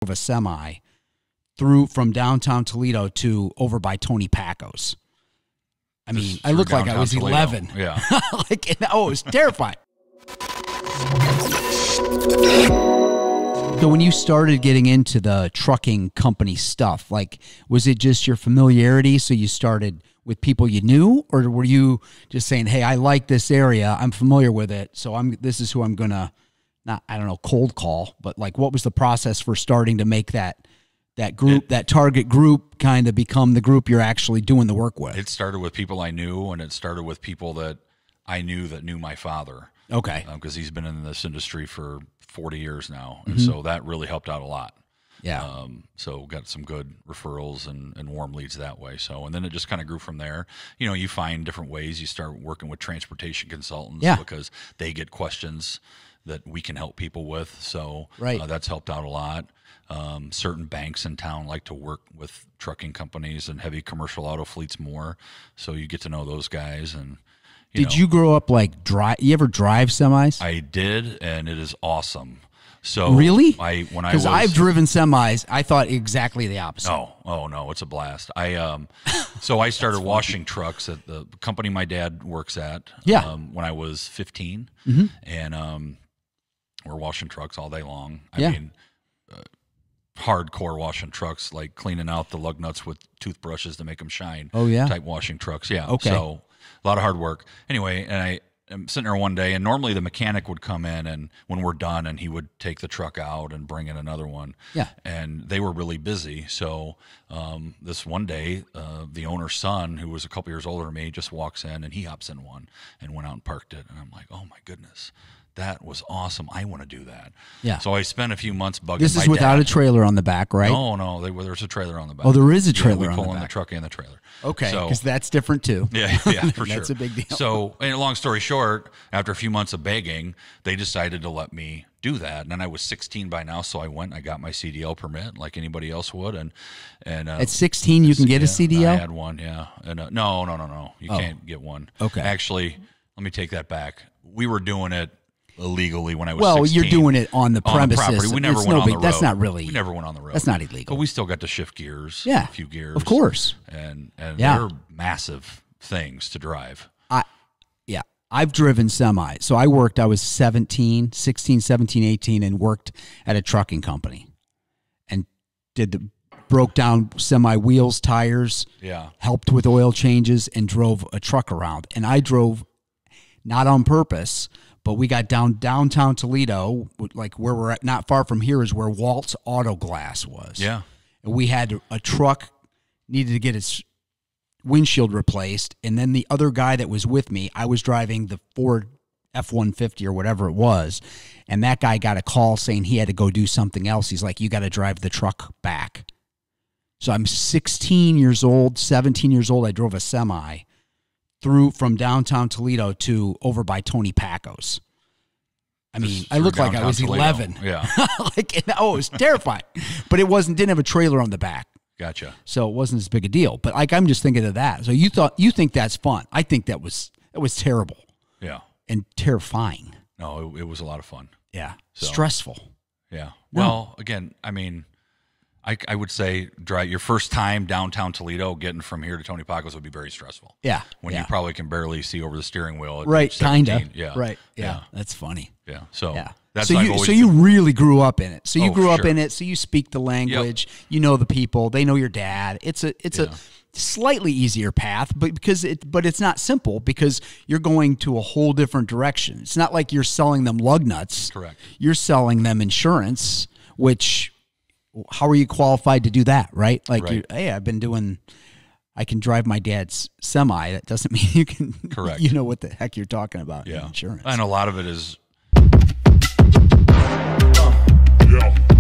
of a semi through from downtown Toledo to over by Tony Pacos. I mean, I looked like I was Toledo. 11. Yeah. Like, it was terrifying. So when you started getting into the trucking company stuff, like, was it just your familiarity? So you started with people you knew, or were you just saying, hey, I like this area, I'm familiar with it, so this is who I'm going to, not, I don't know, cold call, but like, what was the process for starting to make that group, that target group kind of become the group you're actually doing the work with? It started with people I knew, and it started with people that I knew that knew my father. Okay. Because he's been in this industry for 40 years now, and so that really helped out a lot. Yeah. So got some good referrals and warm leads that way. So, and then it just kind of grew from there. You know, you find different ways. You start working with transportation consultants because they get questions that we can help people with. So that's helped out a lot. Certain banks in town like to work with trucking companies and heavy commercial auto fleets more. So you get to know those guys. And did you grow up like you ever drive semis? I did, and it is awesome. So really? Because I've driven semis, I thought exactly the opposite. No, it's a blast. So I started washing trucks at the company my dad works at. When I was 15, and we're washing trucks all day long. I mean, hardcore washing trucks, like cleaning out the lug nuts with toothbrushes to make them shine. Oh yeah, type washing trucks. Yeah. Okay. So a lot of hard work. Anyway, and I'm sitting there one day, and normally the mechanic would come in, and when we're done, and he would take the truck out and bring in another one. Yeah. And they were really busy. So this one day, the owner's son, who was a couple years older than me, just walks in, and he hops in one and went out and parked it. And I'm like, oh my goodness, that was awesome. I want to do that. Yeah. So I spent a few months bugging This is my without dad. a trailer on the back, right? No, there's a trailer on the back. Oh, there is a trailer we on the pull in back. the truck and the trailer. Okay, So- because that's different too. Yeah, for sure. That's a big deal. So, and long story short, after a few months of begging, they decided to let me do that. And then I was 16 by now, so I went. I got my CDL permit, like anybody else would. And at 16, you can get a CDL. I had one, yeah. And no, you can't get one. Okay. Actually, let me take that back. We were doing it illegally when I was 16. You're doing it on the premises. Property. We never went on the road. That's not really. We never went on the road. That's not illegal. But we still got to shift gears. Yeah, a few gears, of course. And Yeah. they're massive things to drive. I've driven semi. So I was 16, 17, 18, and worked at a trucking company and broke down semi wheels, tires, helped with oil changes, and drove a truck around. And I drove not on purpose, but we got downtown Toledo, like where we're at, not far from here is where Walt's Auto Glass was. Yeah. And we had a truck needed to get its windshield replaced, and then the other guy that was with me, I was driving the Ford F-150 or whatever it was, and that guy got a call saying he had to go do something else. He's like, you got to drive the truck back. So I'm 16 years old, 17 years old. I drove a semi from downtown Toledo to over by Tony Pacos. I mean, I looked like I was Toledo. 11. Yeah. It was terrifying. But it didn't have a trailer on the back. Gotcha. So it wasn't as big a deal. But like, I'm just thinking of that. So you think that's fun. I think that was terrible. Yeah. And terrifying. No, it was a lot of fun. Yeah. So, stressful. Yeah. No. Well, again, I mean, I would say your first time downtown Toledo, getting from here to Tony Pacos would be very stressful. Yeah. When you probably can barely see over the steering wheel. At Right. 17. Kind of. Yeah. Right. Yeah. That's funny. Yeah. So yeah. that's so you really grew up in it. So you grew up in it. So you speak the language. Yep. You know the people. They know your dad. It's a slightly easier path, but it's not simple because you're going to a whole different direction. It's not like you're selling them lug nuts. Correct. You're selling them insurance, which how are you qualified to do that, right? Like, hey, I can drive my dad's semi. That doesn't mean you can. Correct. You know what the heck you're talking about in Yeah. insurance. And a lot of it is. Yeah.